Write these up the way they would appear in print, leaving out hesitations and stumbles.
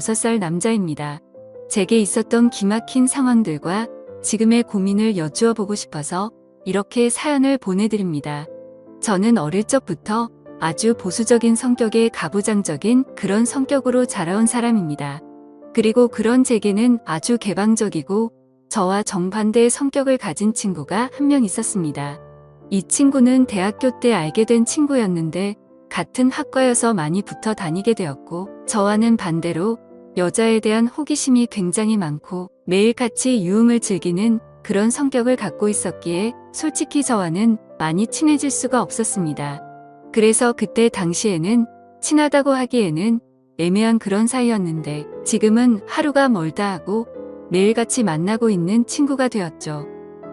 6살 남자입니다. 제게 있었던 기막힌 상황들과 지금의 고민을 여쭈어 보고 싶어서 이렇게 사연을 보내드립니다. 저는 어릴 적부터 아주 보수적인 성격의 가부장적인 그런 성격으로 자라온 사람입니다. 그리고 그런 제게는 아주 개방적이고 저와 정반대의 성격을 가진 친구가 한 명 있었습니다. 이 친구는 대학교 때 알게 된 친구였는데 같은 학과여서 많이 붙어 다니게 되었고 저와는 반대로 여자에 대한 호기심이 굉장히 많고 매일 같이 유흥을 즐기는 그런 성격을 갖고 있었기에 솔직히 저와는 많이 친해질 수가 없었습니다. 그래서 그때 당시에는 친하다고 하기에는 애매한 그런 사이였는데 지금은 하루가 멀다 하고 매일같이 만나고 있는 친구가 되었죠.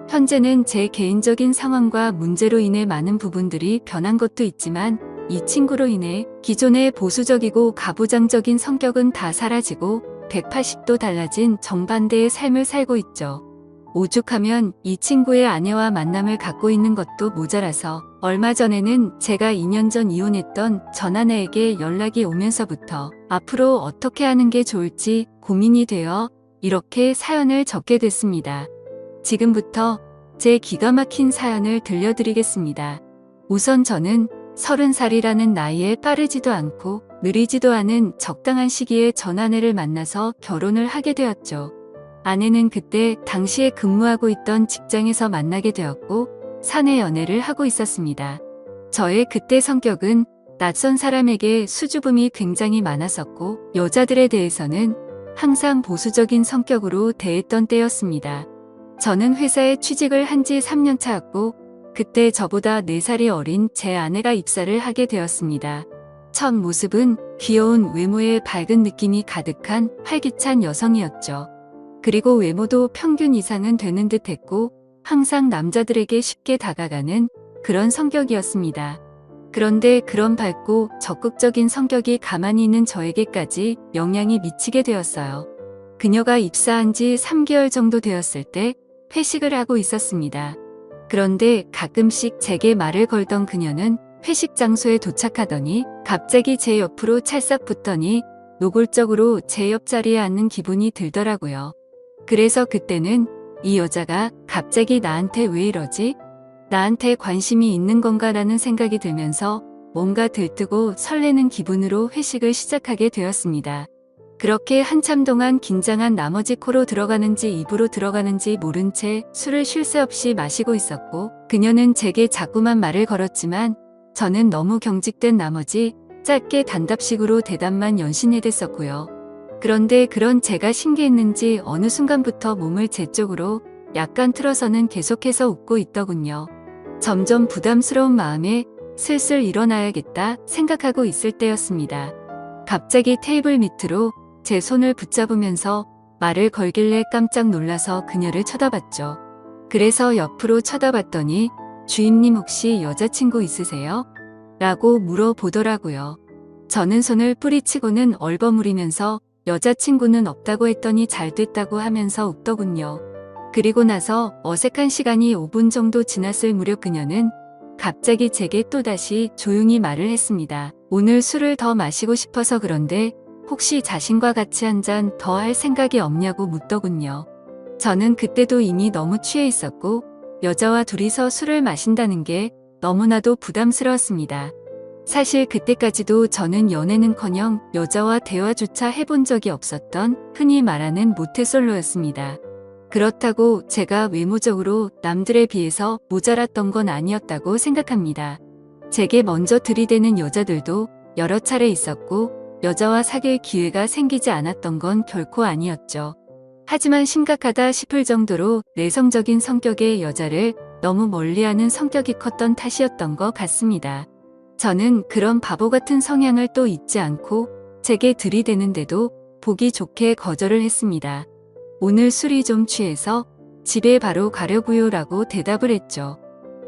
현재는 제 개인적인 상황과 문제로 인해 많은 부분들이 변한 것도 있지만 이 친구로 인해 기존의 보수적이고 가부장적인 성격은 다 사라지고 180도 달라진 정반대의 삶을 살고 있죠. 오죽하면 이 친구의 아내와 만남을 갖고 있는 것도 모자라서 얼마 전에는 제가 2년 전 이혼했던 전 아내에게 연락이 오면서부터 앞으로 어떻게 하는 게 좋을지 고민이 되어 이렇게 사연을 적게 됐습니다. 지금부터 제 기가 막힌 사연을 들려드리겠습니다. 우선 저는 30살이라는 나이에 빠르지도 않고 느리지도 않은 적당한 시기에 전 아내를 만나서 결혼을 하게 되었죠. 아내는 그때 당시에 근무하고 있던 직장에서 만나게 되었고 사내 연애를 하고 있었습니다. 저의 그때 성격은 낯선 사람에게 수줍음이 굉장히 많았었고 여자들에 대해서는 항상 보수적인 성격으로 대했던 때였습니다. 저는 회사에 취직을 한 지 3년 차였고 그때 저보다 4살이 어린 제 아내가 입사를 하게 되었습니다. 첫 모습은 귀여운 외모에 밝은 느낌이 가득한 활기찬 여성이었죠. 그리고 외모도 평균 이상은 되는 듯 했고 항상 남자들에게 쉽게 다가가는 그런 성격이었습니다. 그런데 그런 밝고 적극적인 성격이 가만히 있는 저에게까지 영향이 미치게 되었어요. 그녀가 입사한 지 3개월 정도 되었을 때 회식을 하고 있었습니다. 그런데 가끔씩 제게 말을 걸던 그녀는 회식 장소에 도착하더니 갑자기 제 옆으로 찰싹 붙더니 노골적으로 제 옆자리에 앉는 기분이 들더라고요. 그래서 그때는 이 여자가 갑자기 나한테 왜 이러지? 나한테 관심이 있는 건가라는 생각이 들면서 뭔가 들뜨고 설레는 기분으로 회식을 시작하게 되었습니다. 그렇게 한참 동안 긴장한 나머지 코로 들어가는지 입으로 들어가는지 모른 채 술을 쉴 새 없이 마시고 있었고 그녀는 제게 자꾸만 말을 걸었지만 저는 너무 경직된 나머지 짧게 단답식으로 대답만 연신해댔었고요. 그런데 그런 제가 신기했는지 어느 순간부터 몸을 제 쪽으로 약간 틀어서는 계속해서 웃고 있더군요. 점점 부담스러운 마음에 슬슬 일어나야겠다 생각하고 있을 때였습니다. 갑자기 테이블 밑으로 제 손을 붙잡으면서 말을 걸길래 깜짝 놀라서 그녀를 쳐다봤죠. 그래서 옆으로 쳐다봤더니 주임님 혹시 여자친구 있으세요? 라고 물어보더라고요. 저는 손을 뿌리치고는 얼버무리면서 여자친구는 없다고 했더니 잘 됐다고 하면서 웃더군요. 그리고 나서 어색한 시간이 5분 정도 지났을 무렵 그녀는 갑자기 제게 또다시 조용히 말을 했습니다. 오늘 술을 더 마시고 싶어서 그런데 혹시 자신과 같이 한 잔 더 할 생각이 없냐고 묻더군요. 저는 그때도 이미 너무 취해 있었고 여자와 둘이서 술을 마신다는 게 너무나도 부담스러웠습니다. 사실 그때까지도 저는 연애는커녕 여자와 대화조차 해본 적이 없었던 흔히 말하는 모태솔로였습니다. 그렇다고 제가 외모적으로 남들에 비해서 모자랐던 건 아니었다고 생각합니다. 제게 먼저 들이대는 여자들도 여러 차례 있었고 여자와 사귈 기회가 생기지 않았던 건 결코 아니었죠. 하지만 심각하다 싶을 정도로 내성적인 성격의 여자를 너무 멀리하는 성격이 컸던 탓이었던 것 같습니다. 저는 그런 바보 같은 성향을 또 잊지 않고 제게 들이대는데도 보기 좋게 거절을 했습니다. 오늘 술이 좀 취해서 집에 바로 가려고요 라고 대답을 했죠.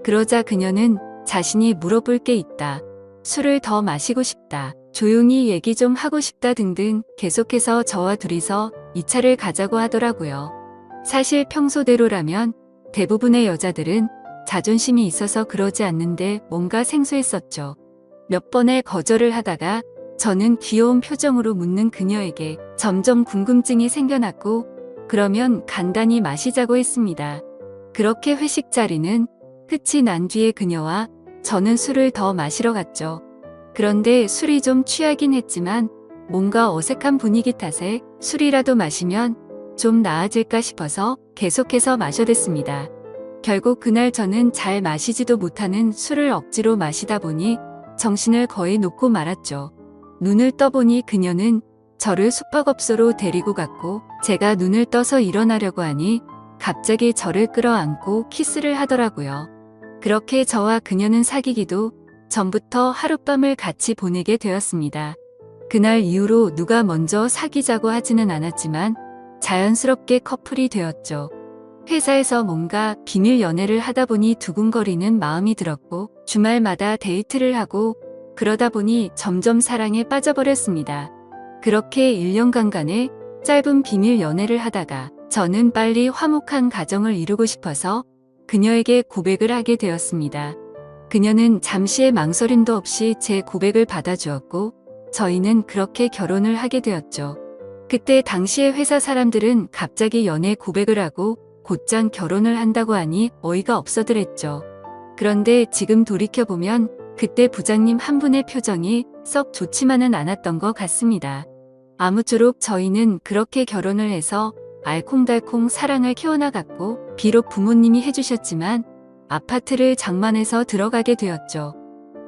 그러자 그녀는 자신이 물어볼 게 있다. 술을 더 마시고 싶다. 조용히 얘기 좀 하고 싶다 등등 계속해서 저와 둘이서 2차를 가자고 하더라고요. 사실 평소대로라면 대부분의 여자들은 자존심이 있어서 그러지 않는데 뭔가 생소했었죠. 몇 번의 거절을 하다가 저는 귀여운 표정으로 묻는 그녀에게 점점 궁금증이 생겨났고, 그러면 간단히 마시자고 했습니다. 그렇게 회식 자리는 끝이 난 뒤에 그녀와 저는 술을 더 마시러 갔죠. 그런데 술이 좀 취하긴 했지만 뭔가 어색한 분위기 탓에 술이라도 마시면 좀 나아질까 싶어서 계속해서 마셔댔습니다. 결국 그날 저는 잘 마시지도 못하는 술을 억지로 마시다 보니 정신을 거의 놓고 말았죠. 눈을 떠보니 그녀는 저를 숙박업소로 데리고 갔고, 제가 눈을 떠서 일어나려고 하니 갑자기 저를 끌어안고 키스를 하더라고요. 그렇게 저와 그녀는 사귀기도 전부터 하룻밤을 같이 보내게 되었습니다. 그날 이후로 누가 먼저 사귀자고 하지는 않았지만 자연스럽게 커플이 되었죠. 회사에서 뭔가 비밀 연애를 하다 보니 두근거리는 마음이 들었고, 주말마다 데이트를 하고 그러다 보니 점점 사랑에 빠져버렸습니다. 그렇게 1년간의 짧은 비밀 연애를 하다가 저는 빨리 화목한 가정을 이루고 싶어서 그녀에게 고백을 하게 되었습니다. 그녀는 잠시의 망설임도 없이 제 고백을 받아주었고, 저희는 그렇게 결혼을 하게 되었죠. 그때 당시의 회사 사람들은 갑자기 연애 고백을 하고 곧장 결혼을 한다고 하니 어이가 없어들었죠. 그런데 지금 돌이켜보면 그때 부장님 한 분의 표정이 썩 좋지만은 않았던 것 같습니다. 아무쪼록 저희는 그렇게 결혼을 해서 알콩달콩 사랑을 키워나갔고, 비록 부모님이 해주셨지만 아파트를 장만해서 들어가게 되었죠.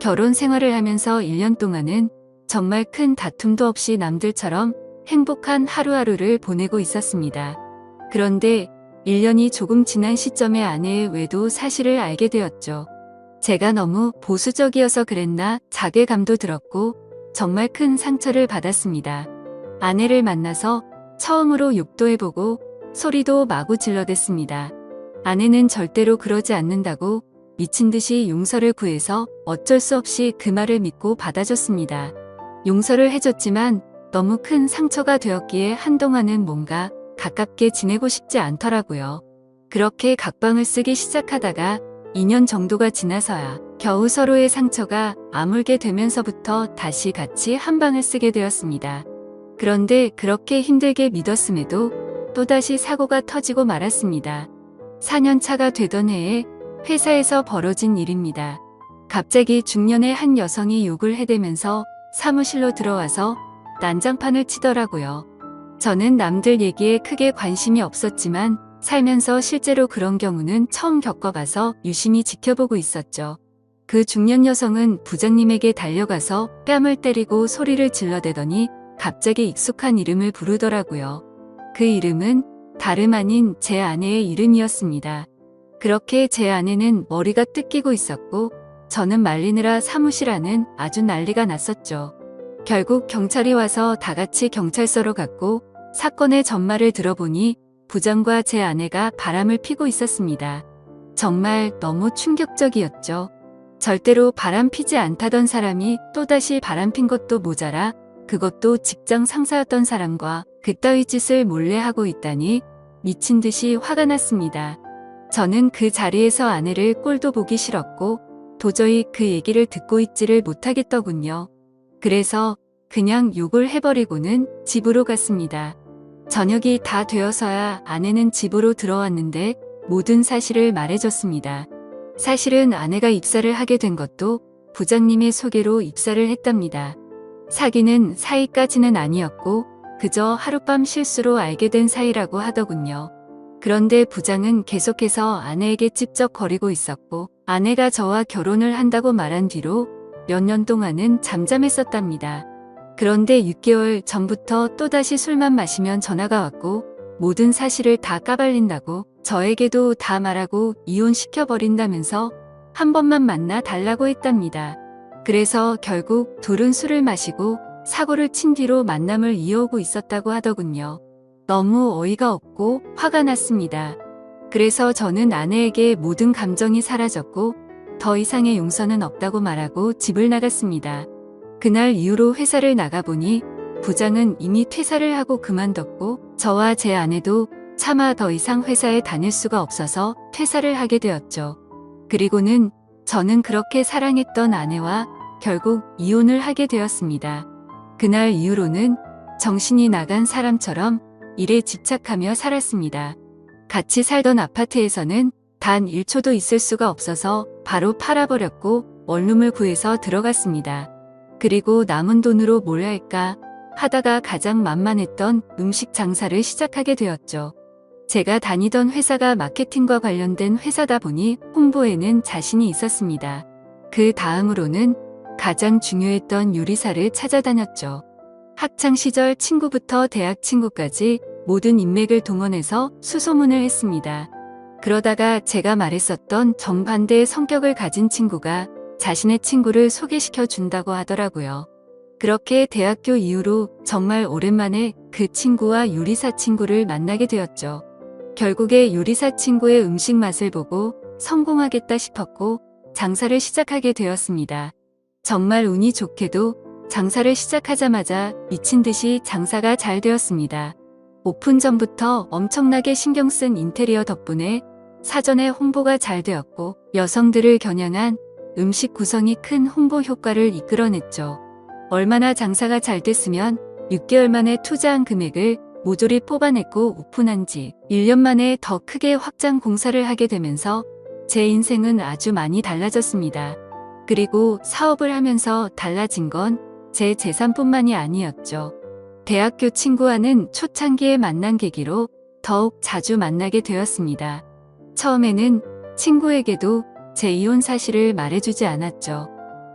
결혼 생활을 하면서 1년 동안은 정말 큰 다툼도 없이 남들처럼 행복한 하루하루를 보내고 있었습니다. 그런데 1년이 조금 지난 시점에 아내의 외도 사실을 알게 되었죠. 제가 너무 보수적이어서 그랬나 자괴감도 들었고 정말 큰 상처를 받았습니다. 아내를 만나서 처음으로 욕도 해보고 소리도 마구 질러댔습니다. 아내는 절대로 그러지 않는다고 미친 듯이 용서를 구해서 어쩔 수 없이 그 말을 믿고 받아줬습니다. 용서를 해줬지만 너무 큰 상처가 되었기에 한동안은 뭔가 가깝게 지내고 싶지 않더라고요. 그렇게 각방을 쓰기 시작하다가 2년 정도가 지나서야 겨우 서로의 상처가 아물게 되면서부터 다시 같이 한 방을 쓰게 되었습니다. 그런데 그렇게 힘들게 믿었음에도 또다시 사고가 터지고 말았습니다. 4년 차가 되던 해에 회사에서 벌어진 일입니다. 갑자기 중년의 한 여성이 욕을 해대면서 사무실로 들어와서 난장판을 치더라고요. 저는 남들 얘기에 크게 관심이 없었지만 살면서 실제로 그런 경우는 처음 겪어봐서 유심히 지켜보고 있었죠. 그 중년 여성은 부장님에게 달려가서 뺨을 때리고 소리를 질러대더니 갑자기 익숙한 이름을 부르더라고요. 그 이름은 다름 아닌 제 아내의 이름이었습니다. 그렇게 제 아내는 머리가 뜯기고 있었고 저는 말리느라 사무실 안은 아주 난리가 났었죠. 결국 경찰이 와서 다 같이 경찰서로 갔고 사건의 전말을 들어보니 부장과 제 아내가 바람을 피고 있었습니다. 정말 너무 충격적이었죠. 절대로 바람 피지 않다던 사람이 또다시 바람 핀 것도 모자라 그것도 직장 상사였던 사람과 그따위 짓을 몰래 하고 있다니 미친 듯이 화가 났습니다. 저는 그 자리에서 아내를 꼴도 보기 싫었고 도저히 그 얘기를 듣고 있지를 못하겠더군요. 그래서 그냥 욕을 해버리고는 집으로 갔습니다. 저녁이 다 되어서야 아내는 집으로 들어왔는데 모든 사실을 말해줬습니다. 사실은 아내가 입사를 하게 된 것도 부장님의 소개로 입사를 했답니다. 사귀는 사이까지는 아니었고 그저 하룻밤 실수로 알게 된 사이라고 하더군요. 그런데 부장은 계속해서 아내에게 찝쩍거리고 있었고 아내가 저와 결혼을 한다고 말한 뒤로 몇 년 동안은 잠잠했었답니다. 그런데 6개월 전부터 또다시 술만 마시면 전화가 왔고 모든 사실을 다 까발린다고 저에게도 다 말하고 이혼시켜버린다면서 한 번만 만나 달라고 했답니다. 그래서 결국 둘은 술을 마시고 사고를 친 뒤로 만남을 이어오고 있었다고 하더군요. 너무 어이가 없고 화가 났습니다. 그래서 저는 아내에게 모든 감정이 사라졌고 더 이상의 용서는 없다고 말하고 집을 나갔습니다. 그날 이후로 회사를 나가보니 부장은 이미 퇴사를 하고 그만뒀고 저와 제 아내도 차마 더 이상 회사에 다닐 수가 없어서 퇴사를 하게 되었죠. 그리고는 저는 그렇게 사랑했던 아내와 결국 이혼을 하게 되었습니다. 그날 이후로는 정신이 나간 사람처럼 일에 집착하며 살았습니다. 같이 살던 아파트에서는 단 1초도 있을 수가 없어서 바로 팔아버렸고 원룸을 구해서 들어갔습니다. 그리고 남은 돈으로 뭘 할까 하다가 가장 만만했던 음식 장사를 시작하게 되었죠. 제가 다니던 회사가 마케팅과 관련된 회사다 보니 홍보에는 자신이 있었습니다. 그 다음으로는 가장 중요했던 요리사를 찾아다녔죠. 학창시절 친구부터 대학 친구까지 모든 인맥을 동원해서 수소문을 했습니다. 그러다가 제가 말했었던 정반대의 성격을 가진 친구가 자신의 친구를 소개시켜 준다고 하더라고요. 그렇게 대학교 이후로 정말 오랜만에 그 친구와 요리사 친구를 만나게 되었죠. 결국에 요리사 친구의 음식 맛을 보고 성공하겠다 싶었고 장사를 시작하게 되었습니다. 정말 운이 좋게도 장사를 시작하자마자 미친 듯이 장사가 잘 되었습니다. 오픈 전부터 엄청나게 신경 쓴 인테리어 덕분에 사전에 홍보가 잘 되었고 여성들을 겨냥한 음식 구성이 큰 홍보 효과를 이끌어냈죠. 얼마나 장사가 잘 됐으면 6개월 만에 투자한 금액을 모조리 뽑아냈고 오픈한 지 1년 만에 더 크게 확장 공사를 하게 되면서 제 인생은 아주 많이 달라졌습니다. 그리고 사업을 하면서 달라진 건 제 재산뿐만이 아니었죠. 대학교 친구와는 초창기에 만난 계기로 더욱 자주 만나게 되었습니다. 처음에는 친구에게도 제 이혼 사실을 말해주지 않았죠.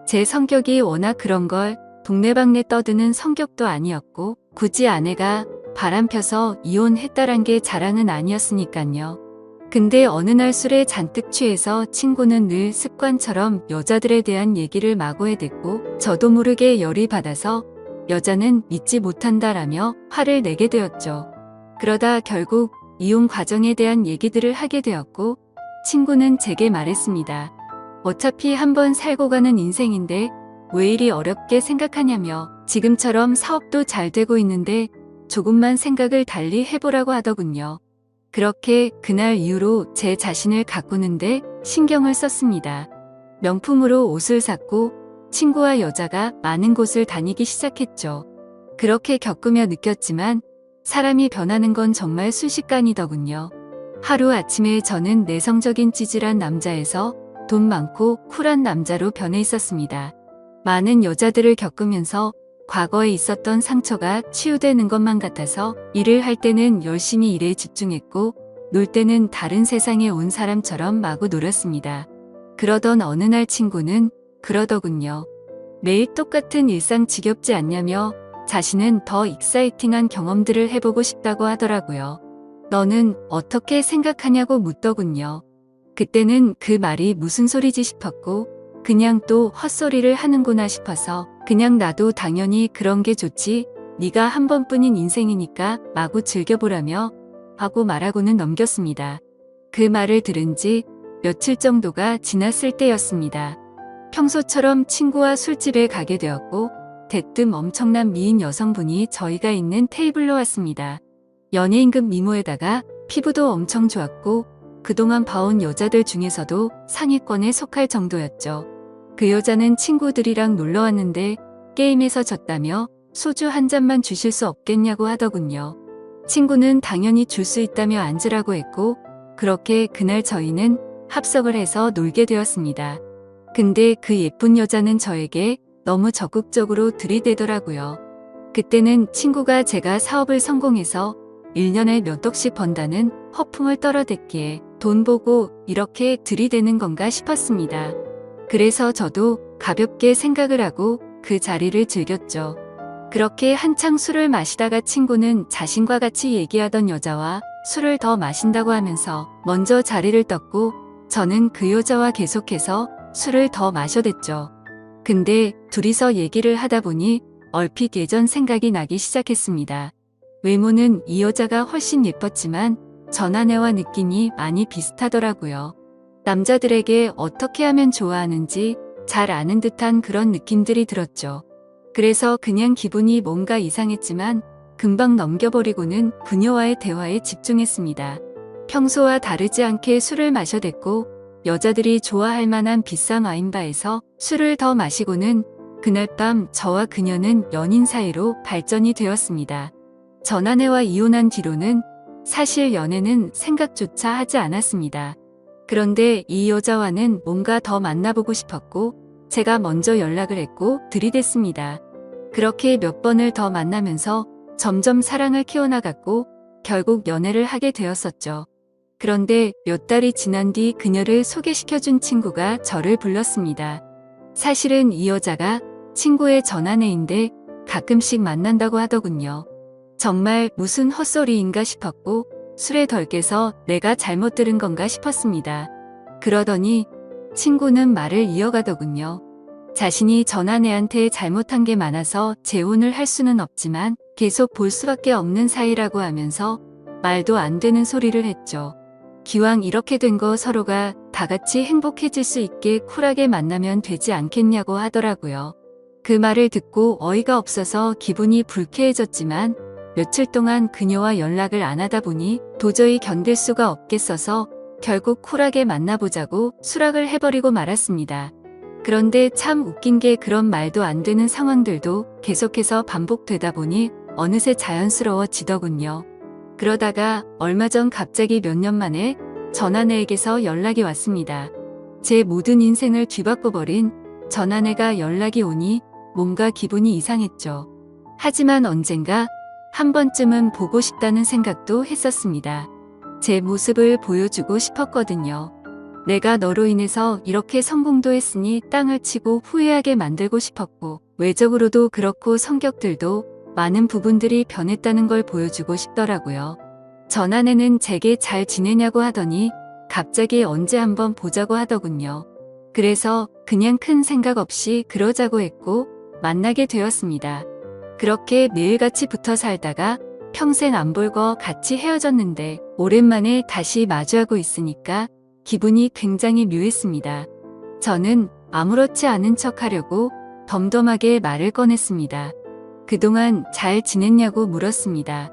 제 성격이 워낙 그런 걸 동네방네 떠드는 성격도 아니었고 굳이 아내가 바람 펴서 이혼했다란 게 자랑은 아니었으니깐요. 근데 어느 날 술에 잔뜩 취해서 친구는 늘 습관처럼 여자들에 대한 얘기를 마구 해댔고 저도 모르게 열이 받아서 여자는 믿지 못한다라며 화를 내게 되었죠. 그러다 결국 이혼 과정에 대한 얘기들을 하게 되었고 친구는 제게 말했습니다. 어차피 한번 살고 가는 인생인데 왜 이리 어렵게 생각하냐며 지금처럼 사업도 잘 되고 있는데 조금만 생각을 달리 해보라고 하더군요. 그렇게 그날 이후로 제 자신을 가꾸는데 신경을 썼습니다. 명품으로 옷을 샀고 친구와 여자가 많은 곳을 다니기 시작했죠. 그렇게 겪으며 느꼈지만 사람이 변하는 건 정말 순식간이더군요. 하루아침에 저는 내성적인 찌질한 남자에서 돈 많고 쿨한 남자로 변해 있었습니다. 많은 여자들을 겪으면서 과거에 있었던 상처가 치유되는 것만 같아서 일을 할 때는 열심히 일에 집중했고 놀 때는 다른 세상에 온 사람처럼 마구 놀았습니다. 그러던 어느 날 친구는 그러더군요. 매일 똑같은 일상 지겹지 않냐며 자신은 더 익사이팅한 경험들을 해보고 싶다고 하더라고요. 너는 어떻게 생각하냐고 묻더군요. 그때는 그 말이 무슨 소리지 싶었고 그냥 또 헛소리를 하는구나 싶어서 그냥 나도 당연히 그런 게 좋지 네가 한 번뿐인 인생이니까 마구 즐겨보라며 하고 말하고는 넘겼습니다. 그 말을 들은 지 며칠 정도가 지났을 때였습니다. 평소처럼 친구와 술집에 가게 되었고 대뜸 엄청난 미인 여성분이 저희가 있는 테이블로 왔습니다. 연예인급 미모에다가 피부도 엄청 좋았고 그동안 봐온 여자들 중에서도 상위권에 속할 정도였죠. 그 여자는 친구들이랑 놀러 왔는데 게임에서 졌다며 소주 한 잔만 주실 수 없겠냐고 하더군요. 친구는 당연히 줄 수 있다며 앉으라고 했고 그렇게 그날 저희는 합석을 해서 놀게 되었습니다. 근데 그 예쁜 여자는 저에게 너무 적극적으로 들이대더라고요. 그때는 친구가 제가 사업을 성공해서 1년에 몇 억씩 번다는 허풍을 떨어댔기에 돈 보고 이렇게 들이대는 건가 싶었습니다. 그래서 저도 가볍게 생각을 하고 그 자리를 즐겼죠. 그렇게 한창 술을 마시다가 친구는 자신과 같이 얘기하던 여자와 술을 더 마신다고 하면서 먼저 자리를 떴고 저는 그 여자와 계속해서 술을 더 마셔댔죠. 근데 둘이서 얘기를 하다 보니 얼핏 예전 생각이 나기 시작했습니다. 외모는 이 여자가 훨씬 예뻤지만 전 아내와 느낌이 많이 비슷하더라고요. 남자들에게 어떻게 하면 좋아하는지 잘 아는 듯한 그런 느낌들이 들었죠. 그래서 그냥 기분이 뭔가 이상했지만 금방 넘겨버리고는 그녀와의 대화에 집중했습니다. 평소와 다르지 않게 술을 마셔댔고 여자들이 좋아할 만한 비싼 와인바에서 술을 더 마시고는 그날 밤 저와 그녀는 연인 사이로 발전이 되었습니다. 전 아내와 이혼한 뒤로는 사실 연애는 생각조차 하지 않았습니다. 그런데 이 여자와는 뭔가 더 만나보고 싶었고 제가 먼저 연락을 했고 들이댔습니다. 그렇게 몇 번을 더 만나면서 점점 사랑을 키워나갔고 결국 연애를 하게 되었었죠. 그런데 몇 달이 지난 뒤 그녀를 소개시켜준 친구가 저를 불렀습니다. 사실은 이 여자가 친구의 전 아내인데 가끔씩 만난다고 하더군요. 정말 무슨 헛소리인가 싶었고 술에 덜 깨서 내가 잘못 들은 건가 싶었습니다. 그러더니 친구는 말을 이어가더군요. 자신이 전 아내한테 잘못한 게 많아서 재혼을 할 수는 없지만 계속 볼 수밖에 없는 사이라고 하면서 말도 안 되는 소리를 했죠. 기왕 이렇게 된 거 서로가 다 같이 행복해질 수 있게 쿨하게 만나면 되지 않겠냐고 하더라고요. 그 말을 듣고 어이가 없어서 기분이 불쾌해졌지만 며칠 동안 그녀와 연락을 안 하다 보니 도저히 견딜 수가 없겠어서 결국 쿨하게 만나보자고 수락을 해버리고 말았습니다. 그런데 참 웃긴 게 그런 말도 안 되는 상황들도 계속해서 반복되다 보니 어느새 자연스러워지더군요. 그러다가 얼마 전 갑자기 몇 년 만에 전 아내에게서 연락이 왔습니다. 제 모든 인생을 뒤바꿔버린 전 아내가 연락이 오니 뭔가 기분이 이상했죠. 하지만 언젠가 한 번쯤은 보고 싶다는 생각도 했었습니다. 제 모습을 보여주고 싶었거든요. 내가 너로 인해서 이렇게 성공도 했으니 땅을 치고 후회하게 만들고 싶었고 외적으로도 그렇고 성격들도 많은 부분들이 변했다는 걸 보여주고 싶더라고요. 전 아내는 제게 잘 지내냐고 하더니 갑자기 언제 한번 보자고 하더군요. 그래서 그냥 큰 생각 없이 그러자고 했고 만나게 되었습니다. 그렇게 매일같이 붙어 살다가 평생 안 볼 거 같이 헤어졌는데 오랜만에 다시 마주하고 있으니까 기분이 굉장히 묘했습니다. 저는 아무렇지 않은 척 하려고 덤덤하게 말을 꺼냈습니다. 그동안 잘 지냈냐고 물었습니다.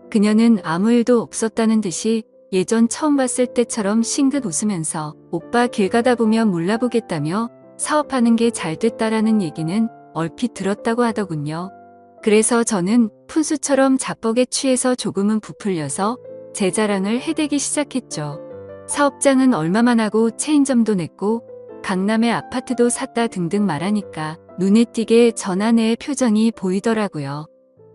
그녀는 아무 일도 없었다는 듯이 예전 처음 봤을 때처럼 싱긋 웃으면서 오빠 길 가다 보면 몰라보겠다며 사업하는 게 잘 됐다라는 얘기는 얼핏 들었다고 하더군요. 그래서 저는 푼수처럼 자뻑에 취해서 조금은 부풀려서 제 자랑을 해대기 시작했죠. 사업장은 얼마만 하고 체인점도 냈고 강남에 아파트도 샀다 등등 말하니까 눈에 띄게 전 아내의 표정이 보이더라고요.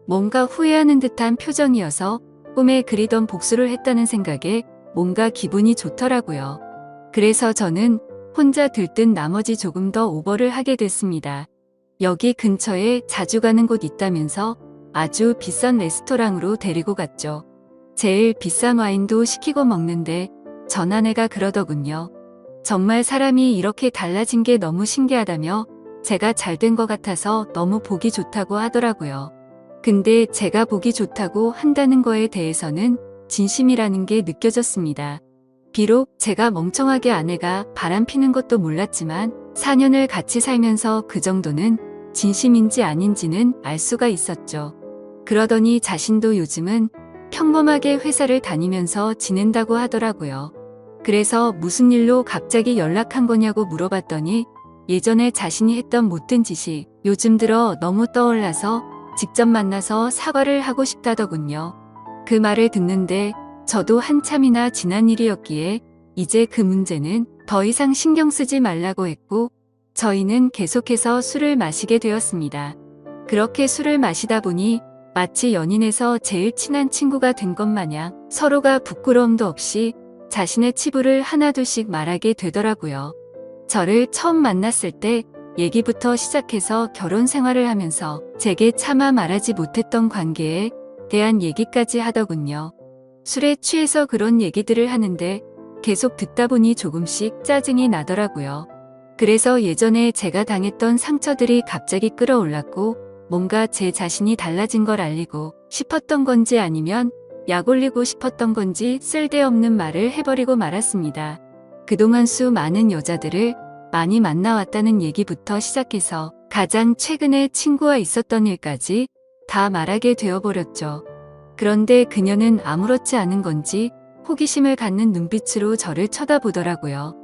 뭔가 후회하는 듯한 표정이어서 꿈에 그리던 복수를 했다는 생각에 뭔가 기분이 좋더라고요. 그래서 저는 혼자 들뜬 나머지 조금 더 오버를 하게 됐습니다. 여기 근처에 자주 가는 곳 있다면서 아주 비싼 레스토랑으로 데리고 갔죠. 제일 비싼 와인도 시키고 먹는데 전 아내가 그러더군요. 정말 사람이 이렇게 달라진 게 너무 신기하다며 제가 잘된 것 같아서 너무 보기 좋다고 하더라고요. 근데 제가 보기 좋다고 한다는 거에 대해서는 진심이라는 게 느껴졌습니다. 비록 제가 멍청하게 아내가 바람피는 것도 몰랐지만 4년을 같이 살면서 그 정도는 진심인지 아닌지는 알 수가 있었죠. 그러더니 자신도 요즘은 평범하게 회사를 다니면서 지낸다고 하더라고요. 그래서 무슨 일로 갑자기 연락한 거냐고 물어봤더니 예전에 자신이 했던 못된 짓이 요즘 들어 너무 떠올라서 직접 만나서 사과를 하고 싶다더군요. 그 말을 듣는데 저도 한참이나 지난 일이었기에 이제 그 문제는 더 이상 신경 쓰지 말라고 했고 저희는 계속해서 술을 마시게 되었습니다. 그렇게 술을 마시다 보니 마치 연인에서 제일 친한 친구가 된 것 마냥 서로가 부끄러움도 없이 자신의 치부를 하나둘씩 말하게 되더라고요. 저를 처음 만났을 때 얘기부터 시작해서 결혼 생활을 하면서 제게 차마 말하지 못했던 관계에 대한 얘기까지 하더군요. 술에 취해서 그런 얘기들을 하는데 계속 듣다 보니 조금씩 짜증이 나더라고요. 그래서 예전에 제가 당했던 상처들이 갑자기 끌어올랐고 뭔가 제 자신이 달라진 걸 알리고 싶었던 건지 아니면 약 올리고 싶었던 건지 쓸데없는 말을 해버리고 말았습니다. 그동안 수많은 여자들을 많이 만나왔다는 얘기부터 시작해서 가장 최근에 친구와 있었던 일까지 다 말하게 되어버렸죠. 그런데 그녀는 아무렇지 않은 건지 호기심을 갖는 눈빛으로 저를 쳐다보더라고요.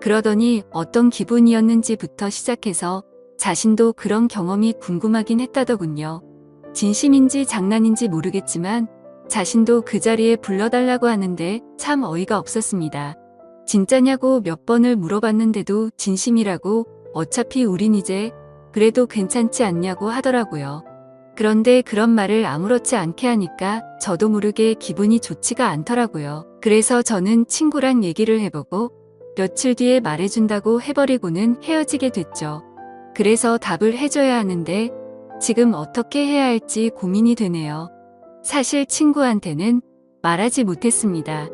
그러더니 어떤 기분이었는지부터 시작해서 자신도 그런 경험이 궁금하긴 했다더군요. 진심인지 장난인지 모르겠지만 자신도 그 자리에 불러달라고 하는데 참 어이가 없었습니다. 진짜냐고 몇 번을 물어봤는데도 진심이라고 어차피 우린 이제 그래도 괜찮지 않냐고 하더라고요. 그런데 그런 말을 아무렇지 않게 하니까 저도 모르게 기분이 좋지가 않더라고요. 그래서 저는 친구랑 얘기를 해보고 며칠 뒤에 말해준다고 해버리고는 헤어지게 됐죠. 그래서 답을 해줘야 하는데 지금 어떻게 해야 할지 고민이 되네요. 사실 친구한테는 말하지 못했습니다.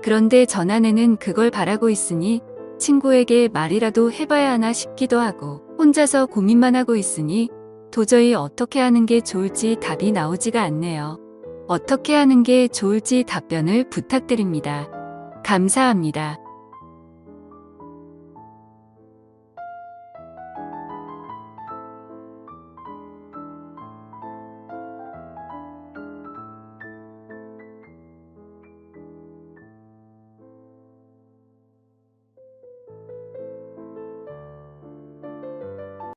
그런데 전 아내는 그걸 바라고 있으니 친구에게 말이라도 해봐야 하나 싶기도 하고 혼자서 고민만 하고 있으니 도저히 어떻게 하는 게 좋을지 답이 나오지가 않네요. 어떻게 하는 게 좋을지 답변을 부탁드립니다. 감사합니다.